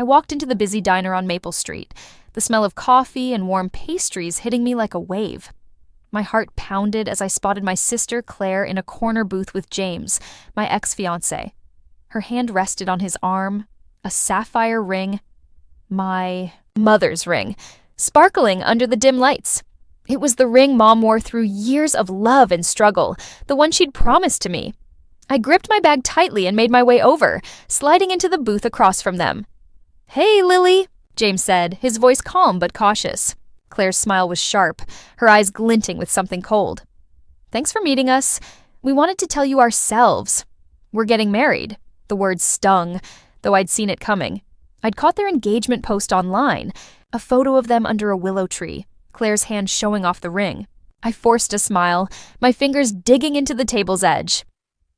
I walked into the busy diner on Maple Street, the smell of coffee and warm pastries hitting me like a wave. My heart pounded as I spotted my sister Claire in a corner booth with James, my ex-fiancé. Her hand rested on his arm, a sapphire ring, my mother's ring, sparkling under the dim lights. It was the ring Mom wore through years of love and struggle, the one she'd promised to me. I gripped my bag tightly and made my way over, sliding into the booth across from them. "Hey, Lily," James said, his voice calm but cautious. Claire's smile was sharp, her eyes glinting with something cold. "Thanks for meeting us. We wanted to tell you ourselves. We're getting married." The word stung, though I'd seen it coming. I'd caught their engagement post online, a photo of them under a willow tree, Claire's hand showing off the ring. I forced a smile, my fingers digging into the table's edge.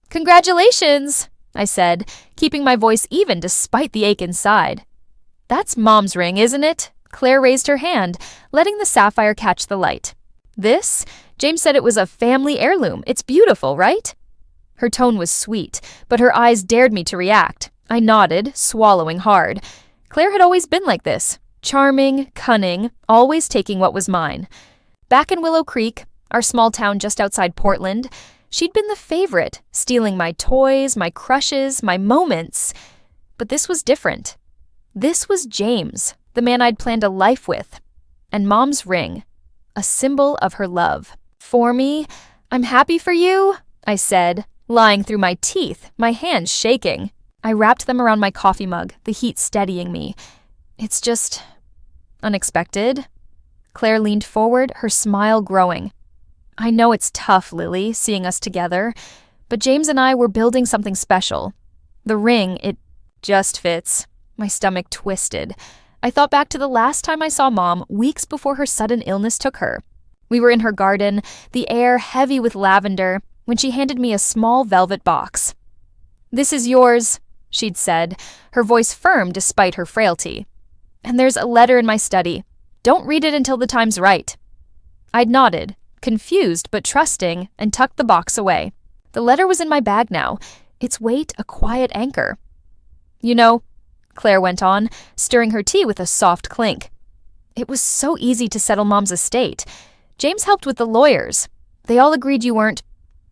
"Congratulations," I said, keeping my voice even despite the ache inside. "That's Mom's ring, isn't it?" Claire raised her hand, letting the sapphire catch the light. "This?" James said it was a family heirloom. "It's beautiful, right?" Her tone was sweet, but her eyes dared me to react. I nodded, swallowing hard. Claire had always been like this, charming, cunning, always taking what was mine. Back in Willow Creek, our small town just outside Portland, she'd been the favorite, stealing my toys, my crushes, my moments. But this was different. This was James, the man I'd planned a life with, and Mom's ring, a symbol of her love. "For me, I'm happy for you," I said, lying through my teeth, my hands shaking. I wrapped them around my coffee mug, the heat steadying me. "It's just unexpected." Claire leaned forward, her smile growing. "I know it's tough, Lily, seeing us together, but James and I were building something special. The ring, it just fits." My stomach twisted. I thought back to the last time I saw Mom, weeks before her sudden illness took her. We were in her garden, the air heavy with lavender, when she handed me a small velvet box. "This is yours," she'd said, her voice firm despite her frailty. "And there's a letter in my study. Don't read it until the time's right." I'd nodded, confused but trusting, and tucked the box away. The letter was in my bag now, its weight a quiet anchor. "You know," Claire went on, stirring her tea with a soft clink, "it was so easy to settle Mom's estate. James helped with the lawyers. They all agreed you weren't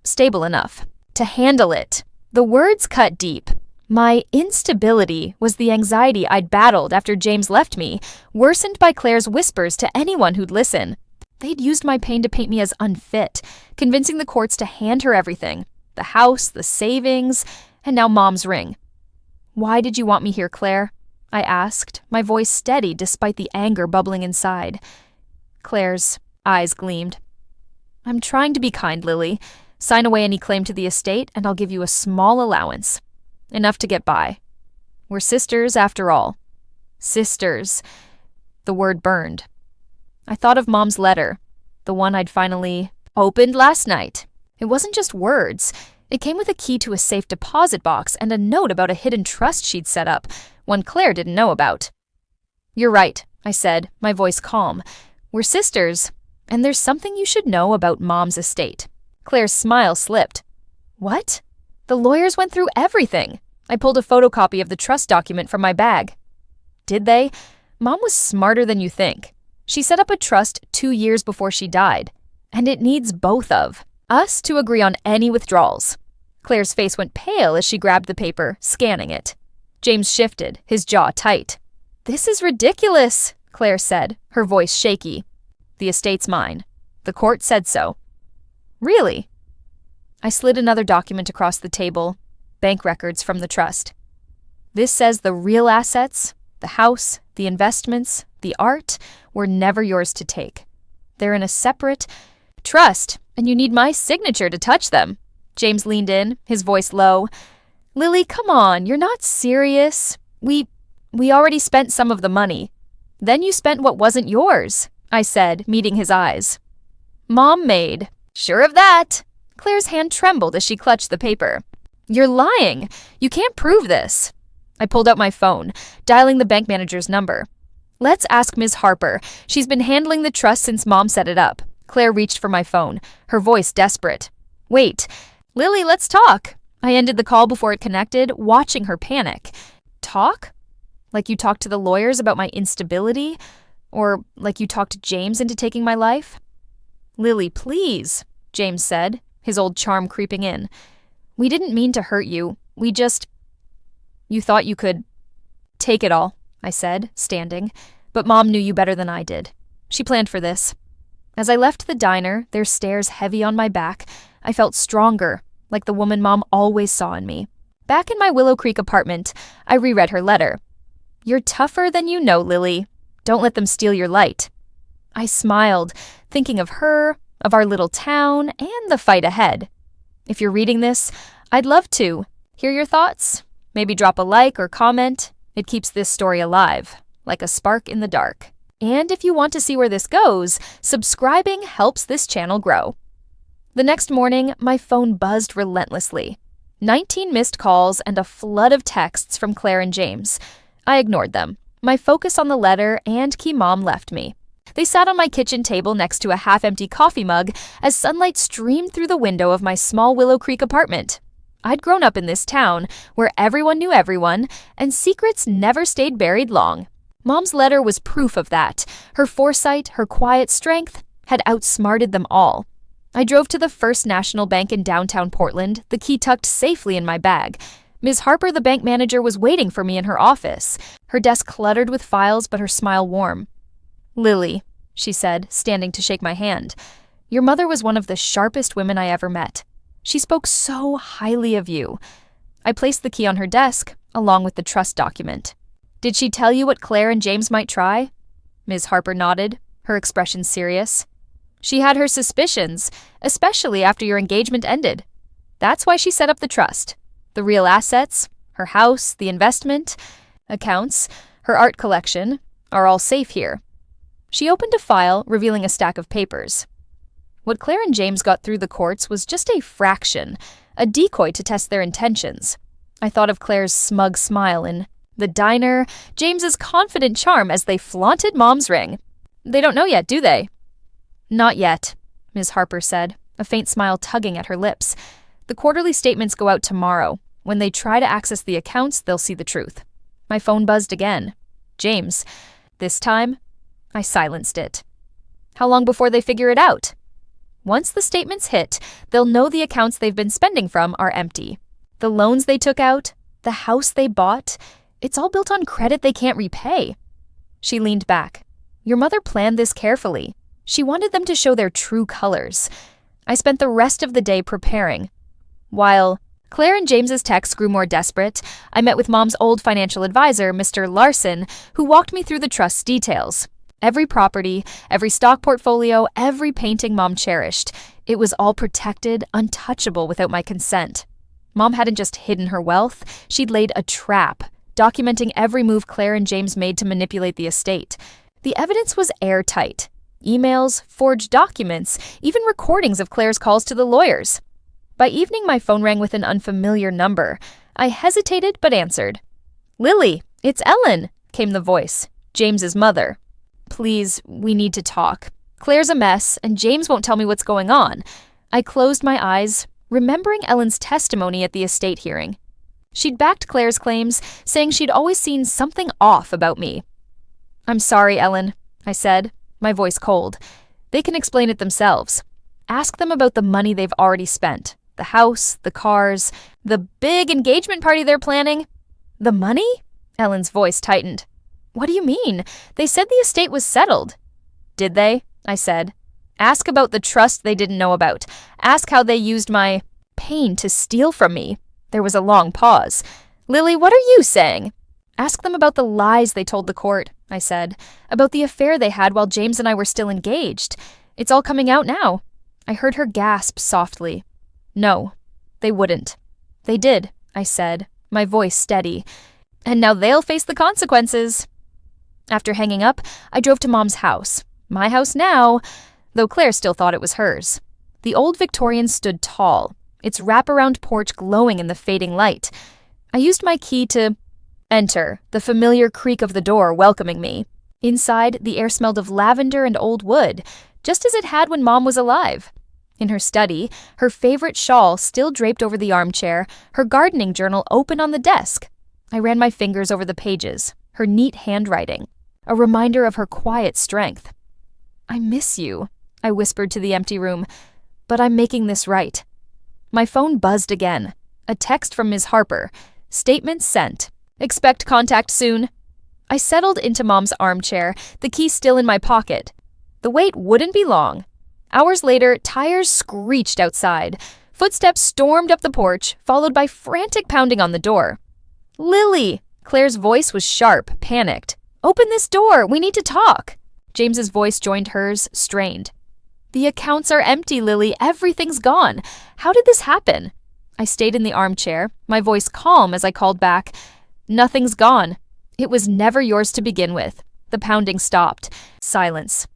stable enough to handle it." The words cut deep. My instability was the anxiety I'd battled after James left me, worsened by Claire's whispers to anyone who'd listen. They'd used my pain to paint me as unfit, convincing the courts to hand her everything, the house, the savings, and now Mom's ring. "Why did you want me here, Claire?" I asked, my voice steady despite the anger bubbling inside. Claire's eyes gleamed. "I'm trying to be kind, Lily. Sign away any claim to the estate, and I'll give you a small allowance. Enough to get by. We're sisters, after all." Sisters. The word burned. I thought of Mom's letter, the one I'd finally opened last night. It wasn't just words. It came with a key to a safe deposit box and a note about a hidden trust she'd set up, one Claire didn't know about. "You're right," I said, my voice calm. "We're sisters, and there's something you should know about Mom's estate." Claire's smile slipped. "What?" "The lawyers went through everything." I pulled a photocopy of the trust document from my bag. "Did they?" "Mom was smarter than you think. She set up a trust 2 years before she died, and it needs both of us to agree on any withdrawals." Claire's face went pale as she grabbed the paper, scanning it. James shifted, his jaw tight. "This is ridiculous," Claire said, her voice shaky. "The estate's mine. The court said so." "Really?" I slid another document across the table, bank records from the trust. "This says the real assets, the house, the investments, the art, were never yours to take. They're in a separate trust, and you need my signature to touch them." James leaned in, his voice low. "Lily, come on, you're not serious. We already spent some of the money. Then you spent what wasn't yours," I said, meeting his eyes. "Mom made." "Sure of that." Claire's hand trembled as she clutched the paper. "You're lying. You can't prove this." I pulled out my phone, dialing the bank manager's number. "Let's ask Ms. Harper. She's been handling the trust since Mom set it up." Claire reached for my phone, her voice desperate. "Wait. Lily, let's talk." I ended the call before it connected, watching her panic. "Talk?" Like you talked to the lawyers about my instability? Or like you talked James into taking my life?" "Lily, please," James said, his old charm creeping in. "We didn't mean to hurt you. You thought you could take it all," I said, standing. "But Mom knew you better than I did. She planned for this." As I left the diner, their stares heavy on my back, I felt stronger, like the woman Mom always saw in me. Back in my Willow Creek apartment, I reread her letter. "You're tougher than you know, Lily. Don't let them steal your light." I smiled, thinking of her, of our little town, and the fight ahead. If you're reading this, I'd love to hear your thoughts. Maybe drop a like or comment. It keeps this story alive, like a spark in the dark. And if you want to see where this goes, subscribing helps this channel grow. The next morning, my phone buzzed relentlessly. 19 missed calls and a flood of texts from Claire and James. I ignored them. My focus on the letter and key Mom left me. They sat on my kitchen table next to a half-empty coffee mug as sunlight streamed through the window of my small Willow Creek apartment. I'd grown up in this town where everyone knew everyone and secrets never stayed buried long. Mom's letter was proof of that. Her foresight, her quiet strength, had outsmarted them all. I drove to the First National Bank in downtown Portland, the key tucked safely in my bag. Ms. Harper, the bank manager, was waiting for me in her office, her desk cluttered with files but her smile warm. "Lily," she said, standing to shake my hand, "your mother was one of the sharpest women I ever met. She spoke so highly of you." I placed the key on her desk, along with the trust document. "Did she tell you what Claire and James might try?" Ms. Harper nodded, her expression serious. "She had her suspicions, especially after your engagement ended. That's why she set up the trust. The real assets, her house, the investment, accounts, her art collection, are all safe here." She opened a file, revealing a stack of papers. What Claire and James got through the courts was just a fraction, a decoy to test their intentions. I thought of Claire's smug smile in the diner, James's confident charm as they flaunted Mom's ring. "They don't know yet, do they?" "Not yet," Ms. Harper said, a faint smile tugging at her lips. "The quarterly statements go out tomorrow. When they try to access the accounts, they'll see the truth." My phone buzzed again. James. This time, I silenced it. "How long before they figure it out?" "Once the statements hit, they'll know the accounts they've been spending from are empty. The loans they took out, the house they bought, it's all built on credit they can't repay." She leaned back. "Your mother planned this carefully. She wanted them to show their true colors." I spent the rest of the day preparing. While Claire and James's texts grew more desperate, I met with Mom's old financial advisor, Mr. Larson, who walked me through the trust's details. Every property, every stock portfolio, every painting Mom cherished. It was all protected, untouchable without my consent. Mom hadn't just hidden her wealth, she'd laid a trap, documenting every move Claire and James made to manipulate the estate. The evidence was airtight. Emails, forged documents, even recordings of Claire's calls to the lawyers. By evening, my phone rang with an unfamiliar number. I hesitated but answered. "Lily, it's Ellen," came the voice, James's mother. "Please, we need to talk. Claire's a mess, and James won't tell me what's going on." I closed my eyes, remembering Ellen's testimony at the estate hearing. She'd backed Claire's claims, saying she'd always seen something off about me. "I'm sorry, Ellen," I said, my voice cold. "They can explain it themselves. Ask them about the money they've already spent. The house, the cars, the big engagement party they're planning." "The money?" Ellen's voice tightened. "What do you mean? They said the estate was settled." "Did they?" I said. "Ask about the trust they didn't know about. Ask how they used my pain to steal from me." There was a long pause. "Lily, what are you saying?" "Ask them about the lies they told the court," I said, "about the affair they had while James and I were still engaged. It's all coming out now." I heard her gasp softly. "No, they wouldn't." "They did," I said, my voice steady. "And now they'll face the consequences." After hanging up, I drove to Mom's house. My house now, though Claire still thought it was hers. The old Victorian stood tall, its wraparound porch glowing in the fading light. I used my key to enter, the familiar creak of the door welcoming me. Inside, the air smelled of lavender and old wood, just as it had when Mom was alive. In her study, her favorite shawl still draped over the armchair, her gardening journal open on the desk. I ran my fingers over the pages. her neat handwriting, a reminder of her quiet strength. "I miss you," I whispered to the empty room, "but I'm making this right." My phone buzzed again. A text from Ms. Harper. "Statement sent. Expect contact soon." I settled into Mom's armchair, the key still in my pocket. The wait wouldn't be long. Hours later, tires screeched outside. Footsteps stormed up the porch, followed by frantic pounding on the door. "Lily!" Claire's voice was sharp, panicked. "Open this door! We need to talk!" James's voice joined hers, strained. "The accounts are empty, Lily. Everything's gone. How did this happen?" I stayed in the armchair, my voice calm as I called back. "Nothing's gone. It was never yours to begin with." The pounding stopped. Silence.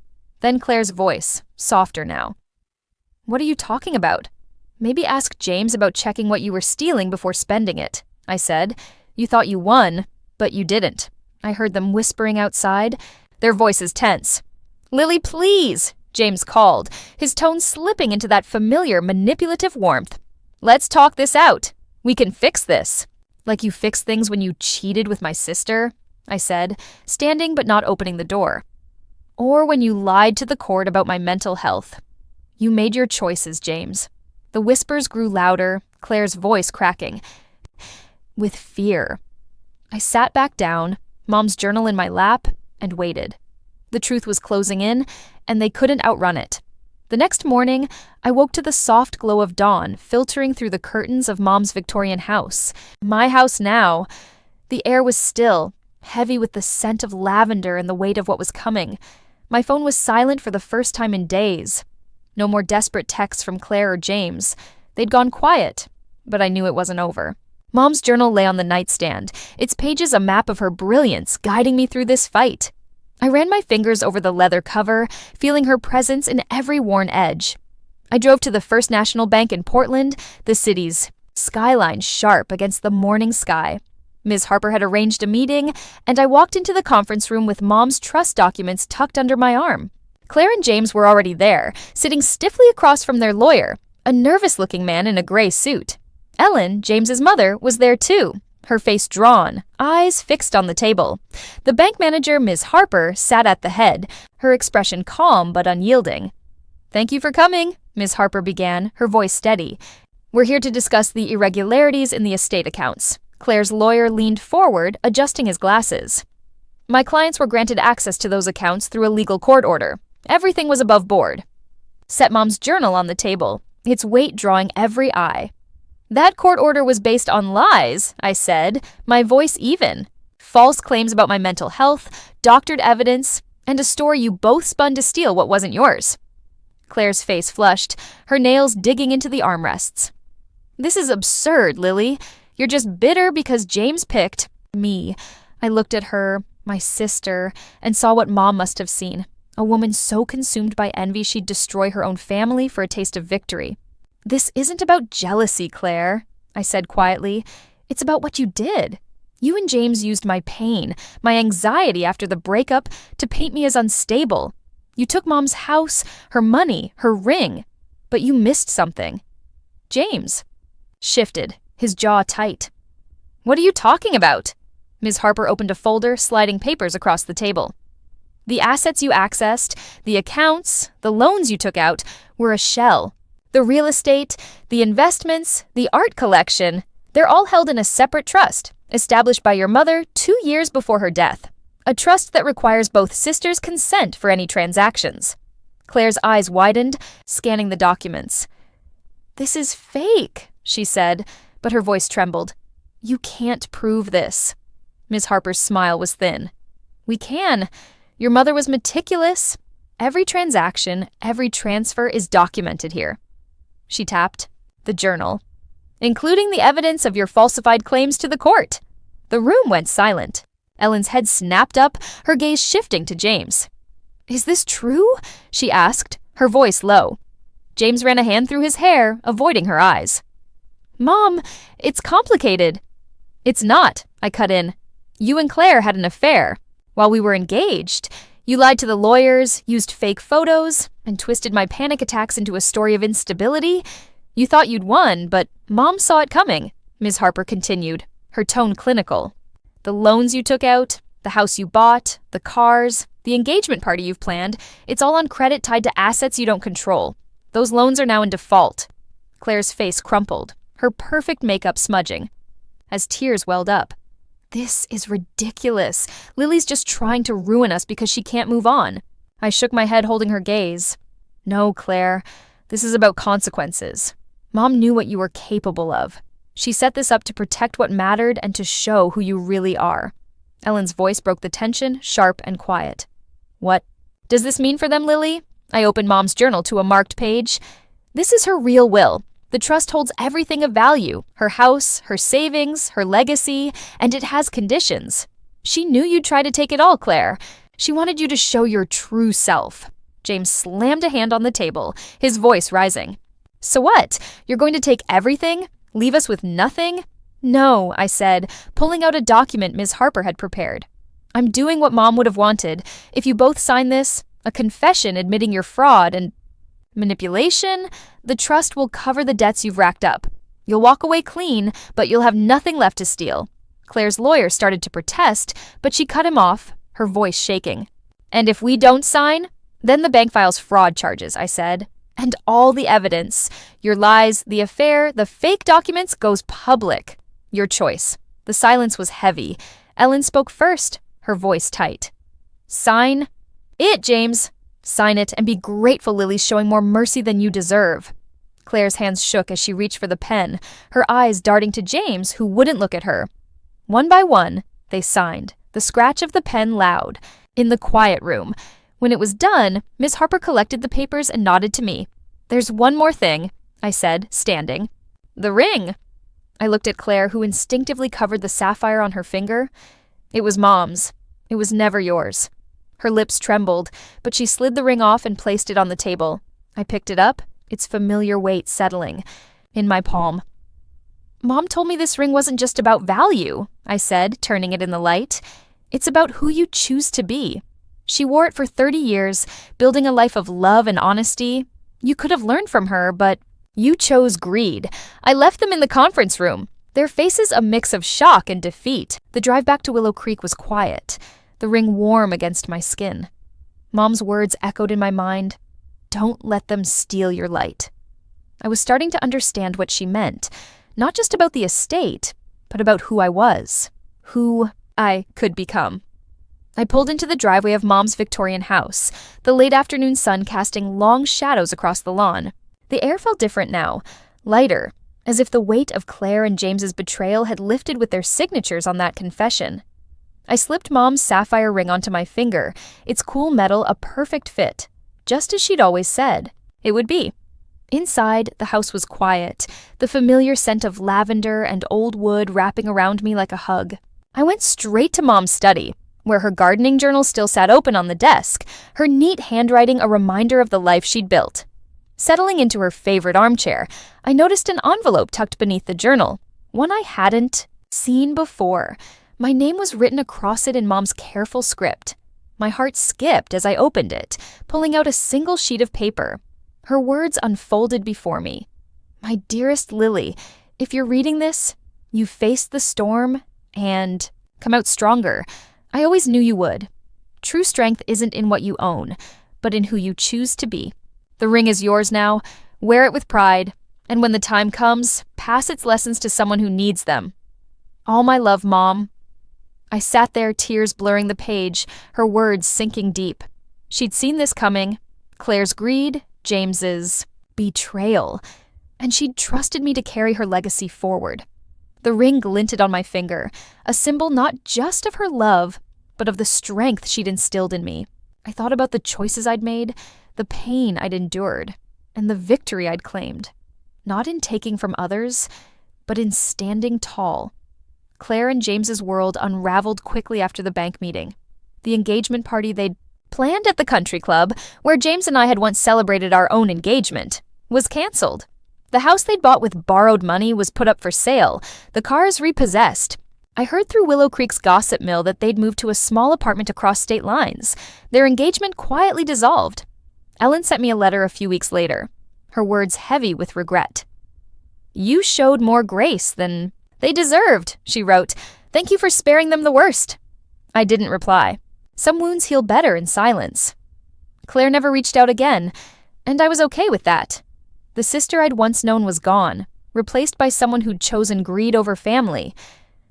Then Claire's voice, softer now. "What are you talking about?" "Maybe ask James about checking what you were stealing before spending it," I said. "You thought you won, but you didn't." I heard them whispering outside, their voices tense. "Lily, please," James called, his tone slipping into that familiar manipulative warmth. "Let's talk this out. We can fix this." "Like you fixed things when you cheated with my sister," I said, standing but not opening the door. "Or when you lied to the court about my mental health. You made your choices, James." The whispers grew louder, Claire's voice cracking. "With fear." I sat back down, Mom's journal in my lap, and waited. The truth was closing in, and they couldn't outrun it. The next morning, I woke to the soft glow of dawn filtering through the curtains of Mom's Victorian house. My house now. The air was still, heavy with the scent of lavender and the weight of what was coming. My phone was silent for the first time in days. No more desperate texts from Claire or James. They'd gone quiet, but I knew it wasn't over. Mom's journal lay on the nightstand, its pages a map of her brilliance guiding me through this fight. I ran my fingers over the leather cover, feeling her presence in every worn edge. I drove to the First National Bank in Portland, the city's skyline sharp against the morning sky. Ms. Harper had arranged a meeting, and I walked into the conference room with Mom's trust documents tucked under my arm. Claire and James were already there, sitting stiffly across from their lawyer, a nervous-looking man in a gray suit. Ellen, James's mother, was there too, her face drawn, eyes fixed on the table. The bank manager, Ms. Harper, sat at the head, her expression calm but unyielding. "Thank you for coming," Ms. Harper began, her voice steady. "We're here to discuss the irregularities in the estate accounts." Claire's lawyer leaned forward, adjusting his glasses. "My clients were granted access to those accounts through a legal court order. Everything was above board." Set Mom's journal on the table, its weight drawing every eye. "That court order was based on lies," I said, my voice even. "False claims about my mental health, doctored evidence, and a story you both spun to steal what wasn't yours." Claire's face flushed, her nails digging into the armrests. "This is absurd, Lily. You're just bitter because James picked me." I looked at her, my sister, and saw what Mom must have seen. A woman so consumed by envy she'd destroy her own family for a taste of victory. "This isn't about jealousy, Claire," I said quietly. "It's about what you did. You and James used my pain, my anxiety after the breakup, to paint me as unstable. You took Mom's house, her money, her ring. But you missed something. James." Shifted, his jaw tight. "What are you talking about?" Ms. Harper opened a folder, sliding papers across the table. "The assets you accessed, the accounts, the loans you took out, were a shell. The real estate, the investments, the art collection, they're all held in a separate trust, established by your mother 2 years before her death. A trust that requires both sisters' consent for any transactions." Claire's eyes widened, scanning the documents. "This is fake," she said, but her voice trembled. "You can't prove this." Ms. Harper's smile was thin. "We can. Your mother was meticulous. Every transaction, every transfer is documented here." She tapped. "The journal. Including the evidence of your falsified claims to the court." The room went silent. Ellen's head snapped up, her gaze shifting to James. "Is this true?" she asked, her voice low. James ran a hand through his hair, avoiding her eyes. "Mom, it's complicated." "It's not," I cut in. "You and Claire had an affair. While we were engaged, you lied to the lawyers, used fake photos, and twisted my panic attacks into a story of instability. You thought you'd won, but Mom saw it coming," Ms. Harper continued, her tone clinical. "The loans you took out, The house you bought, the cars, the engagement party you've planned, it's all on credit tied to assets you don't control. Those loans are now in default. Claire's face crumpled, her perfect makeup smudging, as tears welled up. This is ridiculous. Lily's just trying to ruin us because she can't move on. I shook my head, holding her gaze. No, Claire, this is about consequences. Mom knew what you were capable of. She set this up to protect what mattered and to show who you really are. Ellen's voice broke the tension, sharp and quiet. What does this mean for them, Lily? I opened Mom's journal to a marked page. This is her real will. The trust holds everything of value, her house, her savings, her legacy, and it has conditions. She knew you'd try to take it all, Claire. She wanted you to show your true self. James slammed a hand on the table, his voice rising. So what? You're going to take everything? Leave us with nothing? No, I said, pulling out a document Ms. Harper had prepared. I'm doing what Mom would have wanted. If you both sign this, a confession admitting your fraud and manipulation, the trust will cover the debts you've racked up. You'll walk away clean, but you'll have nothing left to steal. Claire's lawyer started to protest, but she cut him off, her voice shaking. And if we don't sign, then the bank files fraud charges, I said. And all the evidence, your lies, the affair, the fake documents goes public. Your choice. The silence was heavy. Ellen spoke first, her voice tight. Sign it, James. Sign it and be grateful Lily's showing more mercy than you deserve. Claire's hands shook as she reached for the pen, her eyes darting to James, who wouldn't look at her. One by one, they signed, the scratch of the pen loud, in the quiet room. When it was done, Miss Harper collected the papers and nodded to me. There's one more thing, I said, standing. The ring. I looked at Claire, who instinctively covered the sapphire on her finger. It was Mom's. It was never yours. Her lips trembled, but she slid the ring off and placed it on the table. I picked it up, its familiar weight settling in my palm. Mom told me this ring wasn't just about value, I said, turning it in the light. It's about who you choose to be. She wore it for 30 years, building a life of love and honesty. You could have learned from her, but you chose greed. I left them in the conference room, their faces a mix of shock and defeat. The drive back to Willow Creek was quiet, the ring warm against my skin. Mom's words echoed in my mind. Don't let them steal your light. I was starting to understand what she meant, not just about the estate, but about who I was, who I could become. I pulled into the driveway of Mom's Victorian house, the late afternoon sun casting long shadows across the lawn. The air felt different now, lighter, as if the weight of Claire and James's betrayal had lifted with their signatures on that confession. I slipped Mom's sapphire ring onto my finger, its cool metal a perfect fit, just as she'd always said it would be. Inside, the house was quiet, the familiar scent of lavender and old wood wrapping around me like a hug. I went straight to Mom's study, where her gardening journal still sat open on the desk, her neat handwriting a reminder of the life she'd built. Settling into her favorite armchair, I noticed an envelope tucked beneath the journal, one I hadn't seen before. My name was written across it in Mom's careful script. My heart skipped as I opened it, pulling out a single sheet of paper. Her words unfolded before me. My dearest Lily, if you're reading this, you faced the storm and come out stronger. I always knew you would. True strength isn't in what you own, but in who you choose to be. The ring is yours now. Wear it with pride, and when the time comes, pass its lessons to someone who needs them. All my love, Mom. I sat there, tears blurring the page, her words sinking deep. She'd seen this coming. Claire's greed, James's betrayal, and she'd trusted me to carry her legacy forward. The ring glinted on my finger, a symbol not just of her love, but of the strength she'd instilled in me. I thought about the choices I'd made, the pain I'd endured, and the victory I'd claimed. Not in taking from others, but in standing tall. Claire and James's world unraveled quickly after the bank meeting. The engagement party they'd planned at the country club, where James and I had once celebrated our own engagement, was canceled. The house they'd bought with borrowed money was put up for sale, the cars repossessed. I heard through Willow Creek's gossip mill that they'd moved to a small apartment across state lines. Their engagement quietly dissolved. Ellen sent me a letter a few weeks later, her words heavy with regret. You showed more grace than they deserved, she wrote. Thank you for sparing them the worst. I didn't reply. Some wounds heal better in silence. Claire never reached out again, and I was okay with that. The sister I'd once known was gone, replaced by someone who'd chosen greed over family.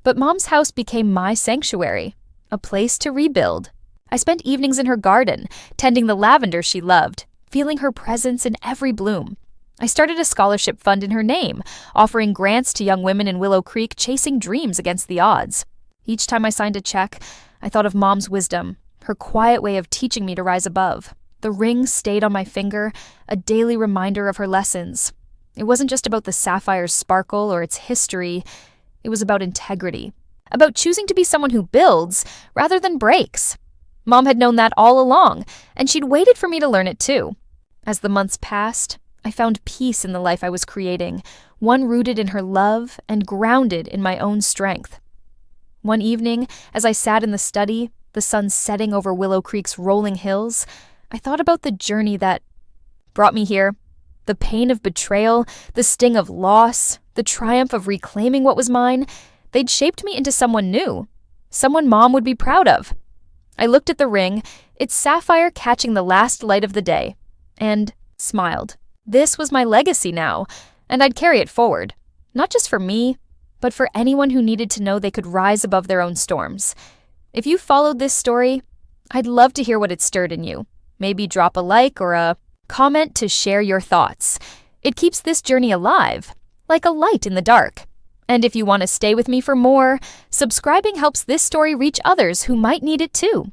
But Mom's house became my sanctuary, a place to rebuild. I spent evenings in her garden, tending the lavender she loved, feeling her presence in every bloom. I started a scholarship fund in her name, offering grants to young women in Willow Creek chasing dreams against the odds. Each time I signed a check, I thought of Mom's wisdom, her quiet way of teaching me to rise above. The ring stayed on my finger, a daily reminder of her lessons. It wasn't just about the sapphire's sparkle or its history. It was about integrity, about choosing to be someone who builds rather than breaks. Mom had known that all along, and she'd waited for me to learn it too. As the months passed, I found peace in the life I was creating, one rooted in her love and grounded in my own strength. One evening, as I sat in the study, the sun setting over Willow Creek's rolling hills, I thought about the journey that brought me here. The pain of betrayal, the sting of loss, the triumph of reclaiming what was mine. They'd shaped me into someone new, someone Mom would be proud of. I looked at the ring, its sapphire catching the last light of the day, and smiled. This was my legacy now, and I'd carry it forward. Not just for me, but for anyone who needed to know they could rise above their own storms. If you followed this story, I'd love to hear what it stirred in you. Maybe drop a like or a comment to share your thoughts. It keeps this journey alive, like a light in the dark. And if you want to stay with me for more, subscribing helps this story reach others who might need it too.